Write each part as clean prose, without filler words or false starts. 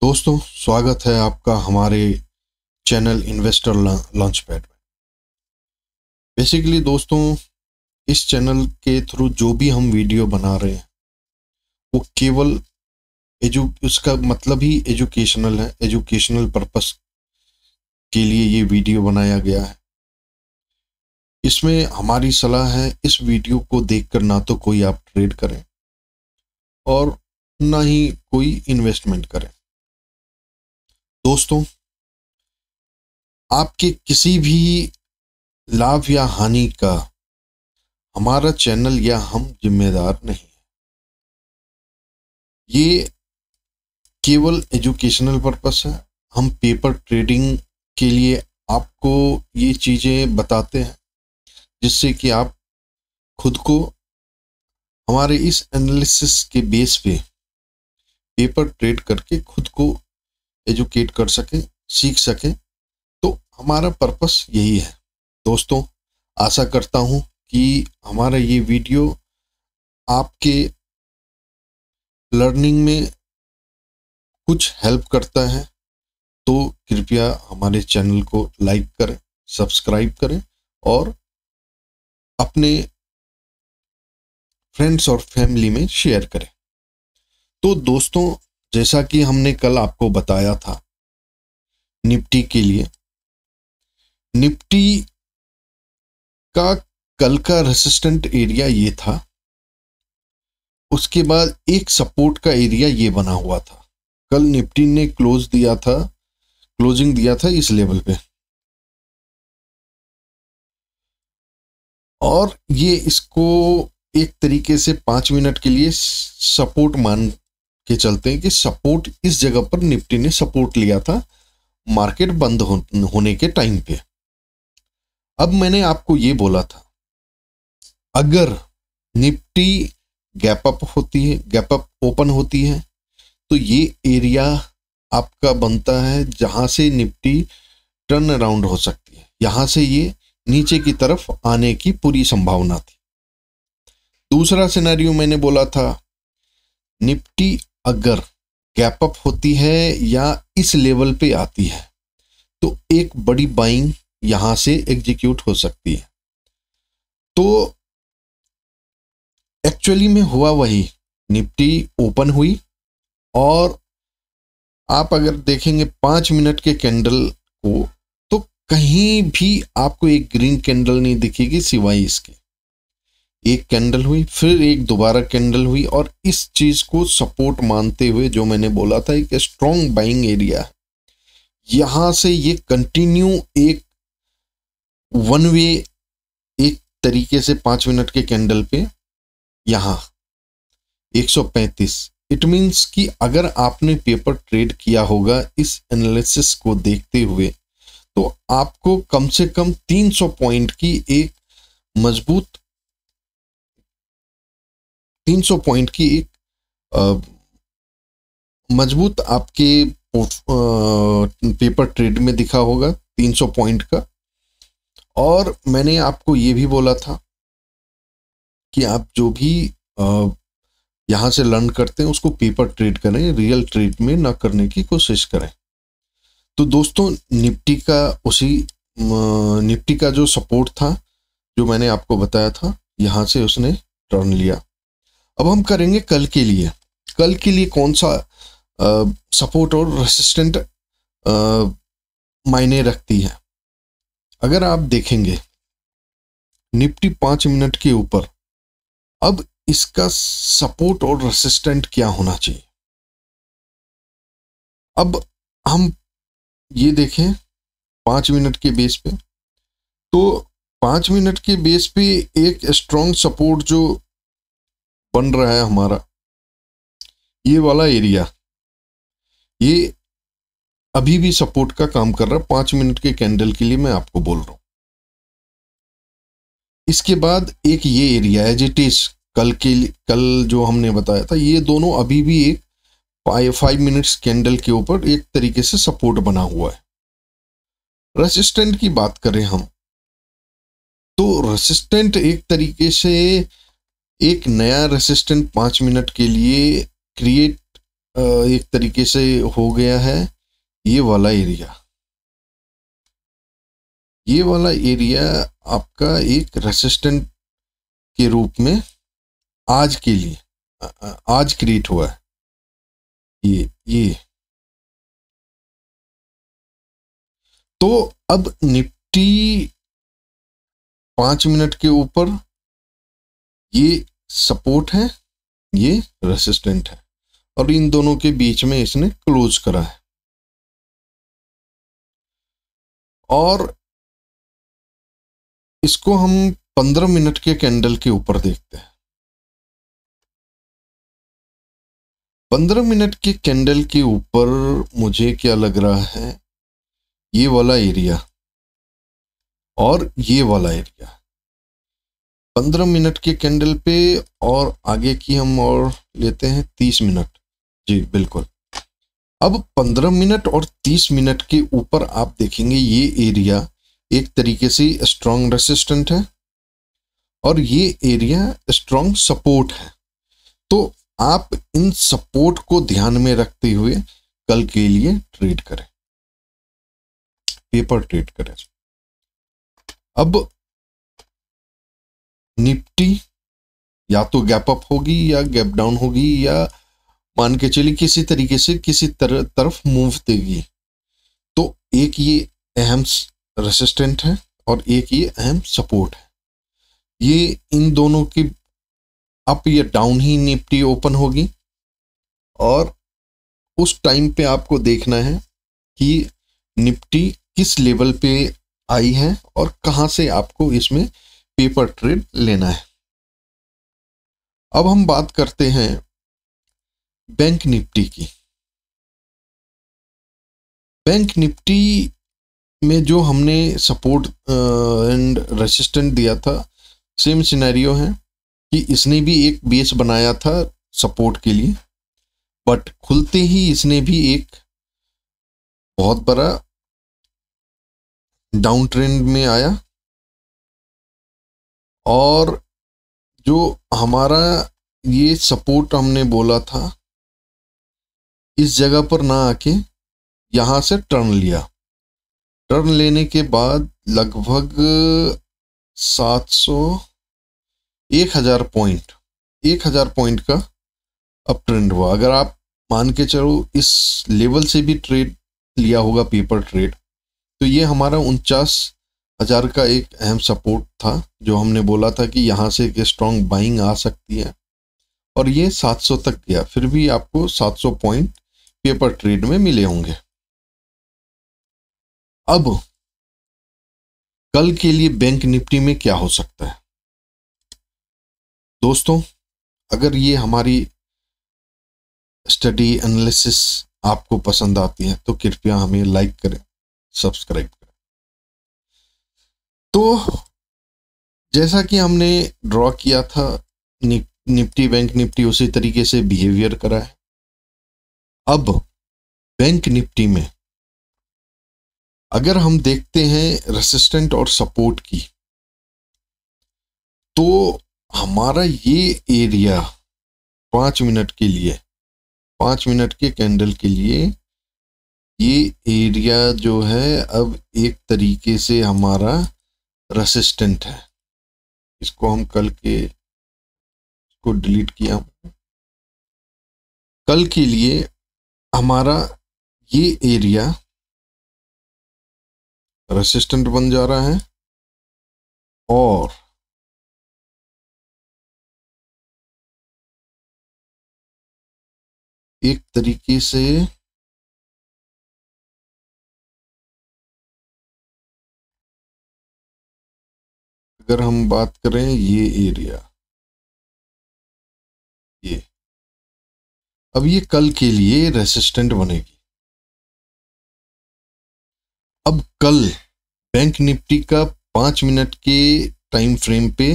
दोस्तों, स्वागत है आपका हमारे चैनल इन्वेस्टर लॉन्च पैड में। बेसिकली दोस्तों, इस चैनल के थ्रू जो भी हम वीडियो बना रहे हैं वो केवल उसका मतलब ही एजुकेशनल है। एजुकेशनल पर्पस के लिए ये वीडियो बनाया गया है। इसमें हमारी सलाह है, इस वीडियो को देखकर ना तो कोई आप ट्रेड करें और ना ही कोई इन्वेस्टमेंट करें। दोस्तों, आपके किसी भी लाभ या हानि का हमारा चैनल या हम जिम्मेदार नहीं है। ये केवल एजुकेशनल पर्पस है। हम पेपर ट्रेडिंग के लिए आपको ये चीज़ें बताते हैं जिससे कि आप खुद को हमारे इस एनालिसिस के बेस पे पेपर ट्रेड करके खुद को एजुकेट कर सकें, सीख सकें। तो हमारा पर्पस यही है। दोस्तों, आशा करता हूं कि हमारा ये वीडियो आपके लर्निंग में कुछ हेल्प करता है। तो कृपया हमारे चैनल को लाइक करें, सब्सक्राइब करें और अपने फ्रेंड्स और फैमिली में शेयर करें। तो दोस्तों, जैसा कि हमने कल आपको बताया था निफ्टी के लिए, निफ्टी का कल का रेसिस्टेंट एरिया ये था। उसके बाद एक सपोर्ट का एरिया ये बना हुआ था। कल निफ्टी ने क्लोजिंग दिया था इस लेवल पे, और ये इसको एक तरीके से 5 मिनट के लिए सपोर्ट मान के चलते हैं कि सपोर्ट इस जगह पर निफ्टी ने सपोर्ट लिया था मार्केट बंद होने के टाइम पे। अब मैंने आपको ये बोला था, अगर निफ्टी गैप अप ओपन होती है तो ये एरिया आपका बनता है जहां से निफ्टी टर्न अराउंड हो सकती है। यहां से ये नीचे की तरफ आने की पूरी संभावना थी। दूसरा सिनेरियो मैंने बोला था, निफ्टी अगर गैप अप होती है या इस लेवल पे आती है तो एक बड़ी बाइंग यहां से एग्जीक्यूट हो सकती है। तो एक्चुअली में हुआ वही, निफ्टी ओपन हुई और आप अगर देखेंगे 5 मिनट के कैंडल को तो कहीं भी आपको एक ग्रीन कैंडल नहीं दिखेगी सिवाय इसके। एक कैंडल हुई, फिर एक दोबारा कैंडल हुई, और इस चीज को सपोर्ट मानते हुए जो मैंने बोला था एक स्ट्रॉन्ग बाइंग एरिया है। यहां से ये कंटिन्यू एक वन वे एक तरीके से 5 मिनट के कैंडल पे यहां 135। इट मींस कि अगर आपने पेपर ट्रेड किया होगा इस एनालिसिस को देखते हुए तो आपको कम से कम 300 पॉइंट की एक मजबूत आपके पेपर ट्रेड में दिखा होगा 300 पॉइंट का। और मैंने आपको ये भी बोला था कि आप जो भी यहां से लर्न करते हैं उसको पेपर ट्रेड करें, रियल ट्रेड में ना करने की कोशिश करें। तो दोस्तों, निफ्टी का जो सपोर्ट था जो मैंने आपको बताया था, यहां से उसने टर्न लिया। अब हम करेंगे कल के लिए कौन सा सपोर्ट और रेसिस्टेंट मायने रखती है। अगर आप देखेंगे निफ्टी 5 मिनट के ऊपर, अब इसका सपोर्ट और रेसिस्टेंट क्या होना चाहिए। अब हम ये देखें 5 मिनट के बेस पे, तो 5 मिनट के बेस पे एक स्ट्रॉन्ग सपोर्ट जो बन रहा है हमारा, ये वाला एरिया, ये अभी भी सपोर्ट का काम कर रहा है 5 मिनट के कैंडल के लिए, मैं आपको बोल रहा हूं। इसके बाद एक ये एरिया है जिट इज कल जो हमने बताया था, ये दोनों अभी भी एक 5 मिनट्स कैंडल के ऊपर एक तरीके से सपोर्ट बना हुआ है। रेसिस्टेंट की बात करें हम, तो रेसिस्टेंट एक तरीके से एक नया रेसिस्टेंट 5 मिनट के लिए क्रिएट एक तरीके से हो गया है ये वाला एरिया। ये वाला एरिया आपका एक रेसिस्टेंट के रूप में आज के लिए आज क्रिएट हुआ है। ये तो अब निफ्टी 5 मिनट के ऊपर ये सपोर्ट है, ये रेसिस्टेंट है, और इन दोनों के बीच में इसने क्लोज करा है। और इसको हम 15 मिनट के कैंडल के ऊपर देखते हैं। 15 मिनट के कैंडल के ऊपर मुझे क्या लग रहा है, ये वाला एरिया और ये वाला एरिया 15 मिनट के कैंडल पे, और आगे की हम और लेते हैं 30 मिनट। जी बिल्कुल। अब 15 मिनट और 30 मिनट के ऊपर आप देखेंगे ये एरिया एक तरीके से स्ट्रॉन्ग रेसिस्टेंट है और ये एरिया स्ट्रॉन्ग सपोर्ट है। तो आप इन सपोर्ट को ध्यान में रखते हुए कल के लिए ट्रेड करें, पेपर ट्रेड करें। अब निफ्टी या तो गैप अप होगी या गैप डाउन होगी, या मान के चलिए किसी तरीके से किसी तरफ मूव देगी। तो एक ये अहम रेसिस्टेंट है और एक ये अहम सपोर्ट है। ये इन दोनों की अप या डाउन ही निफ्टी ओपन होगी, और उस टाइम पे आपको देखना है कि निफ्टी किस लेवल पे आई है और कहां से आपको इसमें पेपर ट्रेड लेना है। अब हम बात करते हैं बैंक निफ्टी की। बैंक निफ्टी में जो हमने सपोर्ट एंड रेसिस्टेंट दिया था, सेम सिनेरियो है कि इसने भी एक बेस बनाया था सपोर्ट के लिए, बट खुलते ही इसने भी एक बहुत बड़ा डाउन ट्रेंड में आया, और जो हमारा ये सपोर्ट हमने बोला था इस जगह पर ना आके यहां से टर्न लिया। टर्न लेने के बाद लगभग 700 1000 पॉइंट का अप ट्रेंड हुआ। अगर आप मान के चलो इस लेवल से भी ट्रेड लिया होगा पेपर ट्रेड, तो ये हमारा 49,000 का एक अहम सपोर्ट था, जो हमने बोला था कि यहाँ से एक स्ट्रॉन्ग बाइंग आ सकती है, और ये 700 तक गया। फिर भी आपको 700 पॉइंट पेपर ट्रेड में मिले होंगे। अब कल के लिए बैंक निफ्टी में क्या हो सकता है दोस्तों? अगर ये हमारी स्टडी एनालिसिस आपको पसंद आती है तो कृपया हमें लाइक करें, सब्सक्राइब करें। तो जैसा कि हमने ड्रॉ किया था निफ्टी बैंक निफ्टी, उसी तरीके से बिहेवियर करा है। अब बैंक निफ्टी में अगर हम देखते हैं रेसिस्टेंट और सपोर्ट की, तो हमारा ये एरिया 5 मिनट के लिए, 5 मिनट के कैंडल के लिए ये एरिया जो है अब एक तरीके से हमारा रेसिस्टेंट है। इसको हम कल के को डिलीट किया। कल के लिए हमारा ये एरिया रेसिस्टेंट बन जा रहा है, और एक तरीके से अगर हम बात करें ये एरिया, ये अब ये कल के लिए रेसिस्टेंट बनेगी। अब कल बैंक निफ्टी का 5 मिनट के टाइम फ्रेम पे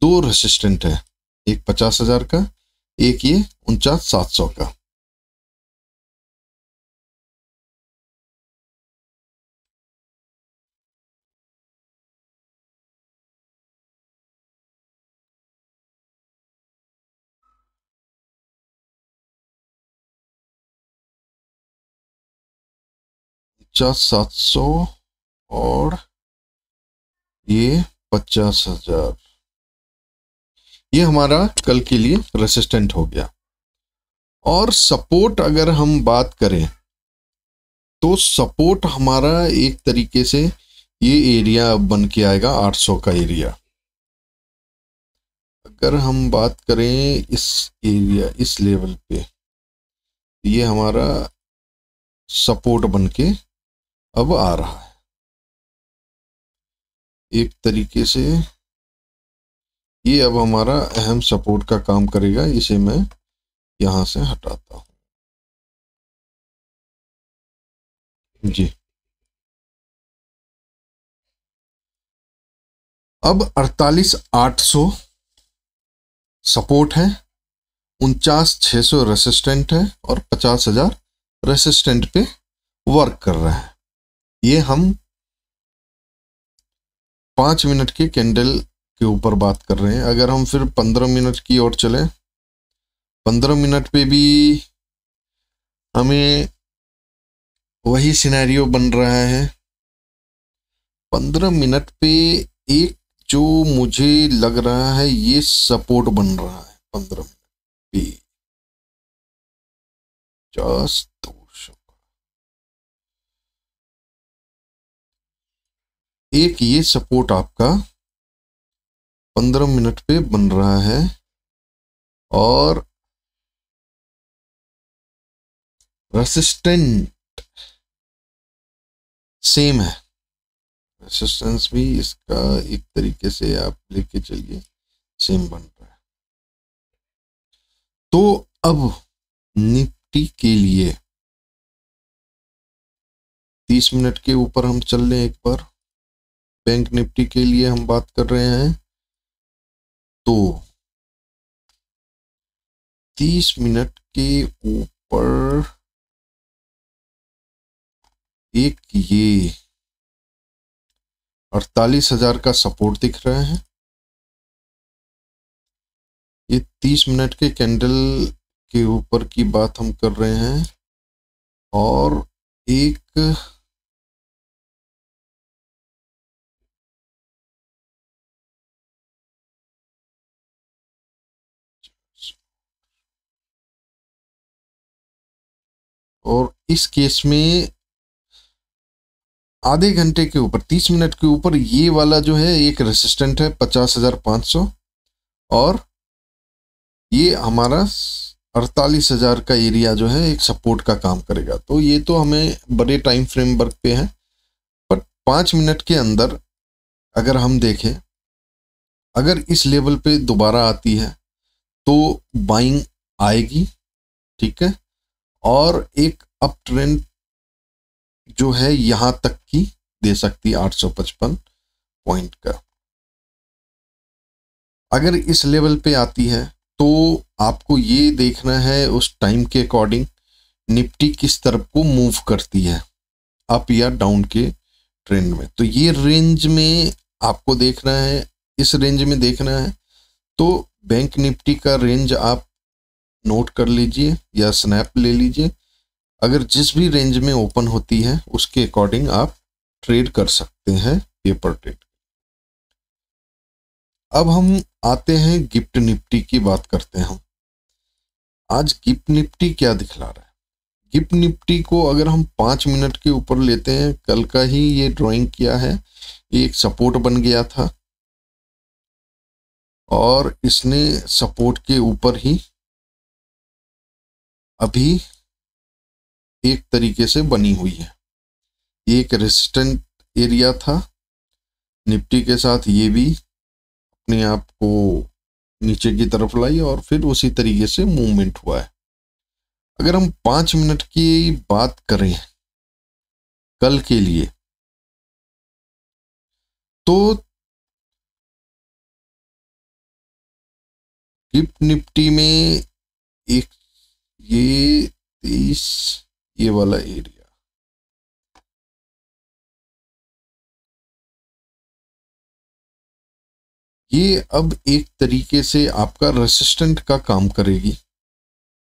दो रेसिस्टेंट है, एक 50,000 का, एक ये 49,700 का। 50,700 और ये 50,000, ये हमारा कल के लिए रेसिस्टेंट हो गया। और सपोर्ट अगर हम बात करें तो सपोर्ट हमारा एक तरीके से ये एरिया बन के आएगा 800 का एरिया। अगर हम बात करें इस एरिया, इस लेवल पे, ये हमारा सपोर्ट बन के अब आ रहा है एक तरीके से। ये अब हमारा अहम सपोर्ट का काम करेगा। इसे मैं यहां से हटाता हूं जी। अब 48,800 सपोर्ट है, 49,600 रेसिस्टेंट है और 50,000 रेसिस्टेंट पे वर्क कर रहा है। ये हम 5 मिनट के कैंडल के ऊपर बात कर रहे हैं। अगर हम फिर 15 मिनट की ओर चले, 15 मिनट पे भी हमें वही सिनेरियो बन रहा है। 15 मिनट पे एक जो मुझे लग रहा है ये सपोर्ट बन रहा है 15 मिनट पे, 200 एक ये सपोर्ट आपका 15 मिनट पे बन रहा है और रेसिस्टेंट सेम है। रेसिस्टेंस भी इसका एक तरीके से आप लेके चलिए सेम बन रहा है। तो अब निफ्टी के लिए 30 मिनट के ऊपर हम चल लें एक बार। बैंक निफ्टी के लिए हम बात कर रहे हैं तो 30 मिनट के ऊपर एक ये 48,000 का सपोर्ट दिख रहा है। ये 30 मिनट के कैंडल के ऊपर की बात हम कर रहे हैं और एक और इस केस में आधे घंटे के ऊपर 30 मिनट के ऊपर ये वाला जो है एक रेसिस्टेंट है 50,500 और ये हमारा 48,000 का एरिया जो है एक सपोर्ट का काम करेगा। तो ये तो हमें बड़े टाइम फ्रेम वर्क पे है, पर 5 मिनट के अंदर अगर हम देखें, अगर इस लेवल पे दोबारा आती है तो बाइंग आएगी, ठीक है, और एक अप ट्रेंड जो है यहां तक की दे सकती है 855 पॉइंट का। अगर इस लेवल पे आती है तो आपको ये देखना है उस टाइम के अकॉर्डिंग निफ्टी किस तरफ को मूव करती है, अप या डाउन के ट्रेंड में। तो ये रेंज में आपको देखना है, इस रेंज में देखना है तो बैंक निफ्टी का रेंज आप नोट कर लीजिए या स्नैप ले लीजिए। अगर जिस भी रेंज में ओपन होती है उसके अकॉर्डिंग आप ट्रेड कर सकते हैं पेपर ट्रेड। अब हम आते हैं गिफ्ट निफ्टी की बात करते हैं। हम आज गिफ्ट निफ्टी क्या दिखला रहा है। गिफ्ट निफ्टी को अगर हम 5 मिनट के ऊपर लेते हैं, कल का ही ये ड्राइंग किया है, ये एक सपोर्ट बन गया था और इसने सपोर्ट के ऊपर ही अभी एक तरीके से बनी हुई है। एक रेजिस्टेंट एरिया था निफ्टी के साथ, ये भी अपने आप को नीचे की तरफ लाई और फिर उसी तरीके से मूवमेंट हुआ है। अगर हम 5 मिनट की बात करें कल के लिए तो गिफ्ट निफ्टी में एक ये 23 ये वाला एरिया, ये अब एक तरीके से आपका रेसिस्टेंट का काम करेगी।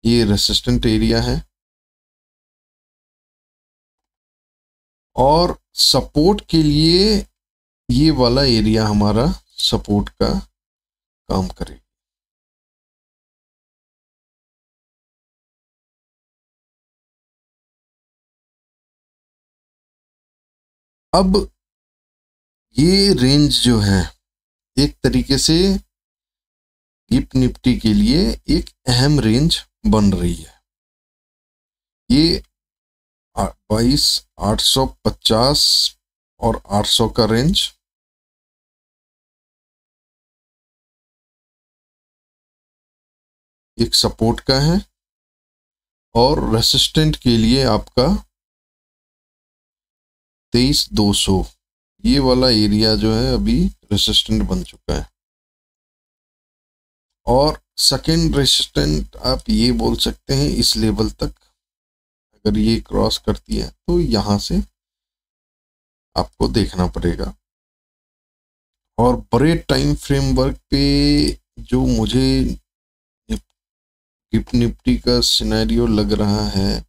ये रेसिस्टेंट एरिया है और सपोर्ट के लिए ये वाला एरिया हमारा सपोर्ट का काम करेगा। अब ये रेंज जो है एक तरीके से गिफ्ट निफ्टी के लिए एक अहम रेंज बन रही है। ये 22,850 और 800 का रेंज, एक सपोर्ट का है, और रेसिस्टेंट के लिए आपका 23,200 ये वाला एरिया जो है अभी रेसिस्टेंट बन चुका है। और सेकेंड रेसिस्टेंट आप ये बोल सकते हैं इस लेवल तक अगर ये क्रॉस करती है तो यहां से आपको देखना पड़ेगा। और बड़े टाइम फ्रेमवर्क पे जो मुझे गिफ्ट निफ्टी का सिनेरियो लग रहा है,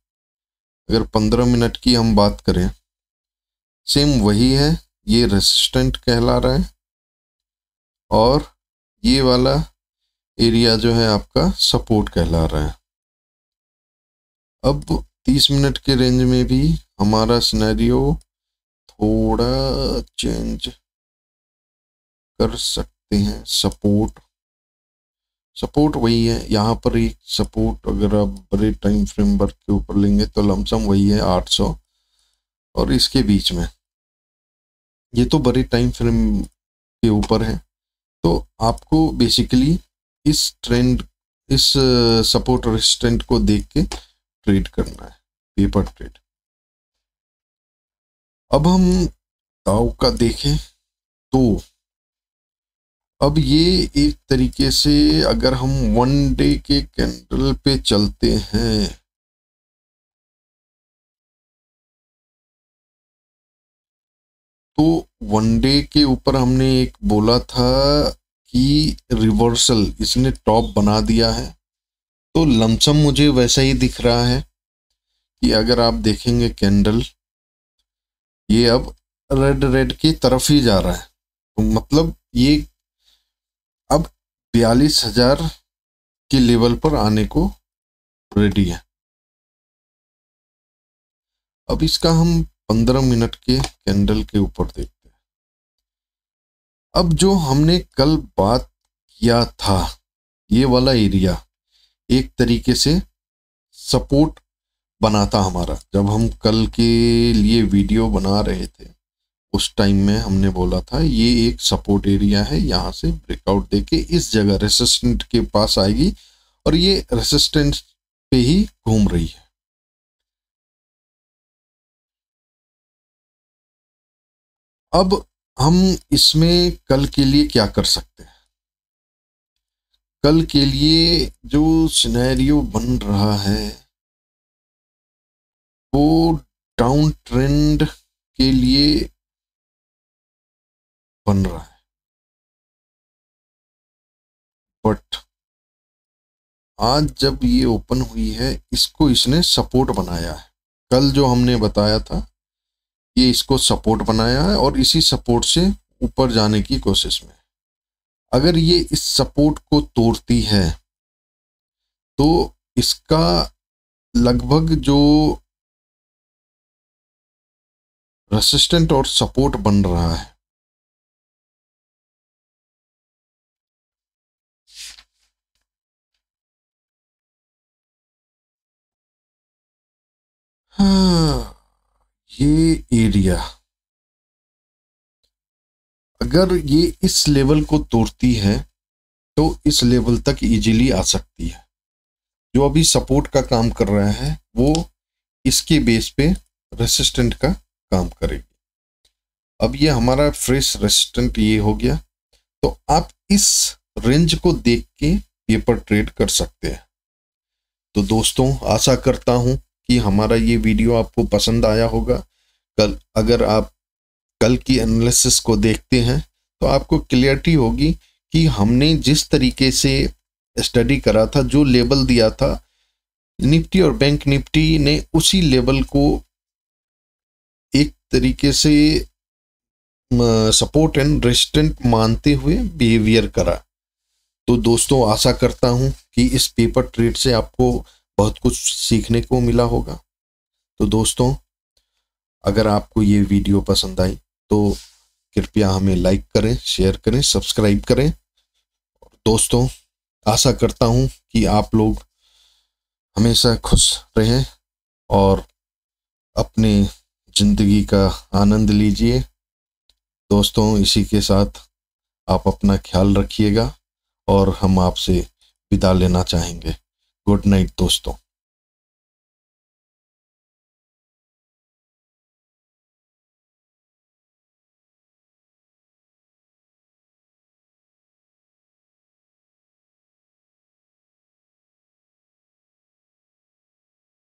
अगर 15 मिनट की हम बात करें, सेम वही है। ये रेसिस्टेंट कहला रहा है और ये वाला एरिया जो है आपका सपोर्ट कहला रहा है। अब 30 मिनट के रेंज में भी हमारा सिनेरियो थोड़ा चेंज कर सकते हैं। सपोर्ट वही है, यहाँ पर एक सपोर्ट अगर आप बड़े टाइम फ्रेमवर्क के ऊपर लेंगे तो लमसम वही है 800 और इसके बीच में। ये तो बड़े टाइम फ्रेम के ऊपर है, तो आपको बेसिकली इस ट्रेंड, इस सपोर्ट रेजिस्टेंट को देख के ट्रेड करना है, पेपर ट्रेड। अब हम दाव का देखें तो अब ये एक तरीके से अगर हम 1 डे के कैंडल पे चलते हैं तो 1 डे के ऊपर हमने एक बोला था कि रिवर्सल, इसने टॉप बना दिया है, तो लमसम मुझे वैसा ही दिख रहा है कि अगर आप देखेंगे कैंडल ये अब रेड की तरफ ही जा रहा है, तो मतलब ये अब 42,000 के लेवल पर आने को रेडी है। अब इसका हम 15 मिनट के कैंडल के ऊपर देखते हैं। अब जो हमने कल बात किया था, ये वाला एरिया एक तरीके से सपोर्ट बनाता हमारा। जब हम कल के लिए वीडियो बना रहे थे उस टाइम में हमने बोला था ये एक सपोर्ट एरिया है, यहाँ से ब्रेकआउट देके इस जगह रेसिस्टेंट के पास आएगी और ये रेसिस्टेंट पे ही घूम रही है। अब हम इसमें कल के लिए क्या कर सकते हैं? कल के लिए जो सिनेरियो बन रहा है वो डाउन ट्रेंड के लिए बन रहा है, बट आज जब ये ओपन हुई है इसको इसने सपोर्ट बनाया है। कल जो हमने बताया था ये इसको सपोर्ट बनाया है और इसी सपोर्ट से ऊपर जाने की कोशिश में। अगर ये इस सपोर्ट को तोड़ती है तो इसका लगभग जो रेसिस्टेंट और सपोर्ट बन रहा है हाँ, ये एरिया अगर ये इस लेवल को तोड़ती है तो इस लेवल तक इजीली आ सकती है। जो अभी सपोर्ट का काम कर रहा है वो इसके बेस पे रेसिस्टेंट का काम करेगी। अब ये हमारा फ्रेश रेसिस्टेंट ये हो गया, तो आप इस रेंज को देख के पेपर ट्रेड कर सकते हैं। तो दोस्तों आशा करता हूं कि हमारा ये वीडियो आपको पसंद आया होगा। कल अगर आप कल की एनालिसिस को देखते हैं तो आपको क्लियरिटी होगी कि हमने जिस तरीके से स्टडी करा था, जो लेवल दिया था निफ्टी और बैंक निफ्टी ने उसी लेवल को एक तरीके से सपोर्ट एंड रेजिस्टेंट मानते हुए बिहेवियर करा। तो दोस्तों आशा करता हूं कि इस पेपर ट्रेड से आपको बहुत कुछ सीखने को मिला होगा। तो दोस्तों अगर आपको ये वीडियो पसंद आई तो कृपया हमें लाइक करें, शेयर करें, सब्सक्राइब करें। दोस्तों आशा करता हूं कि आप लोग हमेशा खुश रहें और अपने जिंदगी का आनंद लीजिए। दोस्तों इसी के साथ आप अपना ख्याल रखिएगा और हम आपसे विदा लेना चाहेंगे। गुड नाइट दोस्तों।